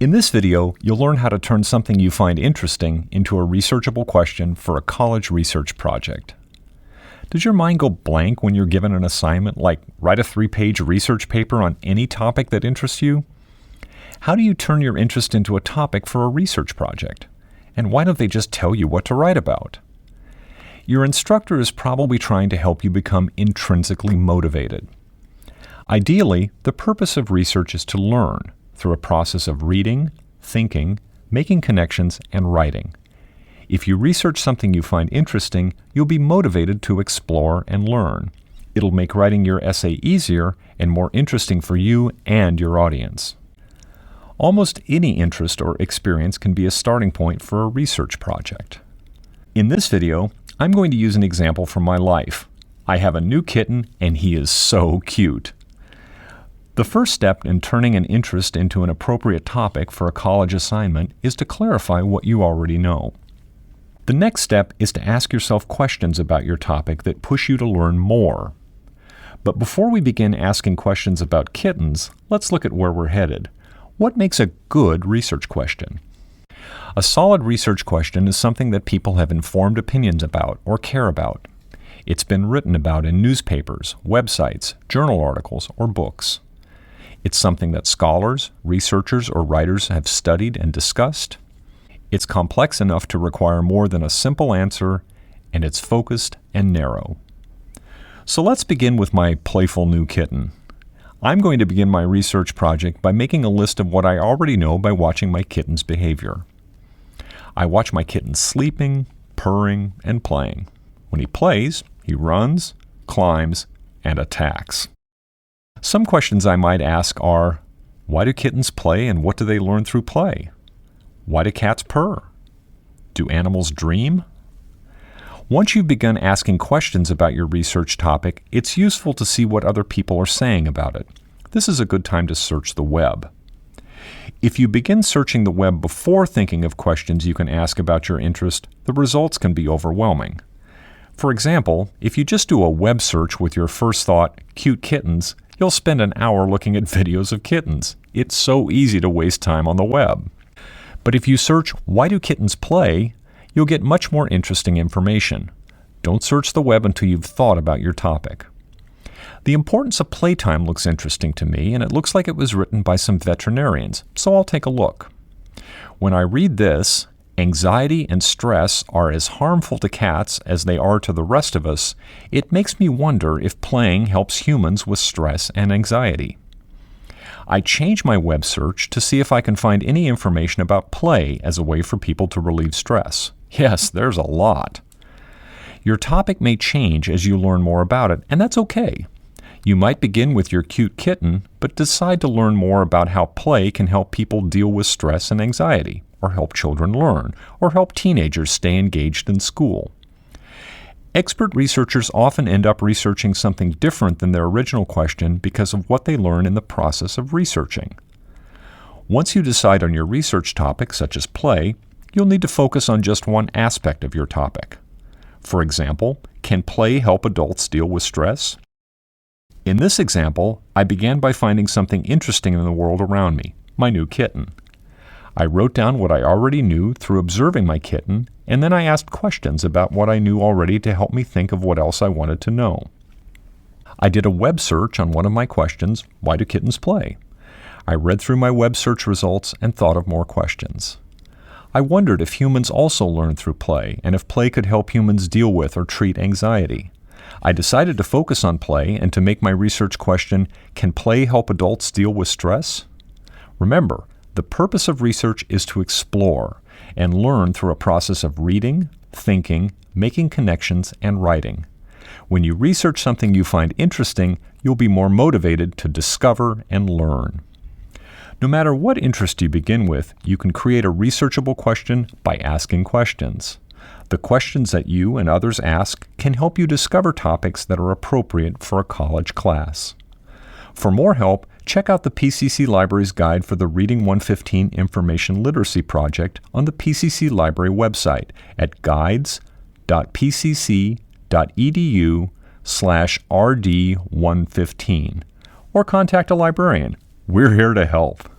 In this video, you'll learn how to turn something you find interesting into a researchable question for a college research project. Does your mind go blank when you're given an assignment like write a 3-page research paper on any topic that interests you? How do you turn your interest into a topic for a research project? And why don't they just tell you what to write about? Your instructor is probably trying to help you become intrinsically motivated. Ideally, the purpose of research is to learn through a process of reading, thinking, making connections, and writing. If you research something you find interesting, you'll be motivated to explore and learn. It'll make writing your essay easier and more interesting for you and your audience. Almost any interest or experience can be a starting point for a research project. In this video, I'm going to use an example from my life. I have a new kitten, and he is so cute. The first step in turning an interest into an appropriate topic for a college assignment is to clarify what you already know. The next step is to ask yourself questions about your topic that push you to learn more. But before we begin asking questions about kittens, let's look at where we're headed. What makes a good research question? A solid research question is something that people have informed opinions about or care about. It's been written about in newspapers, websites, journal articles, or books. It's something that scholars, researchers, or writers have studied and discussed. It's complex enough to require more than a simple answer, and it's focused and narrow. So let's begin with my playful new kitten. I'm going to begin my research project by making a list of what I already know by watching my kitten's behavior. I watch my kitten sleeping, purring, and playing. When he plays, he runs, climbs, and attacks. Some questions I might ask are, why do kittens play and what do they learn through play? Why do cats purr? Do animals dream? Once you've begun asking questions about your research topic, it's useful to see what other people are saying about it. This is a good time to search the web. If you begin searching the web before thinking of questions you can ask about your interest, the results can be overwhelming. For example, if you just do a web search with your first thought, cute kittens, you'll spend an hour looking at videos of kittens. It's so easy to waste time on the web. But if you search, why do kittens play? You'll get much more interesting information. Don't search the web until you've thought about your topic. The importance of playtime looks interesting to me, and it looks like it was written by some veterinarians, so I'll take a look. When I read this, anxiety and stress are as harmful to cats as they are to the rest of us, it makes me wonder if playing helps humans with stress and anxiety. I change my web search to see if I can find any information about play as a way for people to relieve stress. Yes, there's a lot. Your topic may change as you learn more about it, and that's okay. You might begin with your cute kitten, but decide to learn more about how play can help people deal with stress and anxiety, or help children learn, or help teenagers stay engaged in school. Expert researchers often end up researching something different than their original question because of what they learn in the process of researching. Once you decide on your research topic, such as play, you'll need to focus on just one aspect of your topic. For example, can play help adults deal with stress? In this example, I began by finding something interesting in the world around me, my new kitten. I wrote down what I already knew through observing my kitten, and then I asked questions about what I knew already to help me think of what else I wanted to know. I did a web search on one of my questions, why do kittens play? I read through my web search results and thought of more questions. I wondered if humans also learn through play, and if play could help humans deal with or treat anxiety. I decided to focus on play and to make my research question, can play help adults deal with stress? Remember, the purpose of research is to explore and learn through a process of reading, thinking, making connections, and writing. When you research something you find interesting, you'll be more motivated to discover and learn. No matter what interest you begin with, you can create a researchable question by asking questions. The questions that you and others ask can help you discover topics that are appropriate for a college class. For more help, check out the PCC Library's guide for the Reading 115 Information Literacy Project on the PCC Library website at guides.pcc.edu/RD115, or contact a librarian. We're here to help.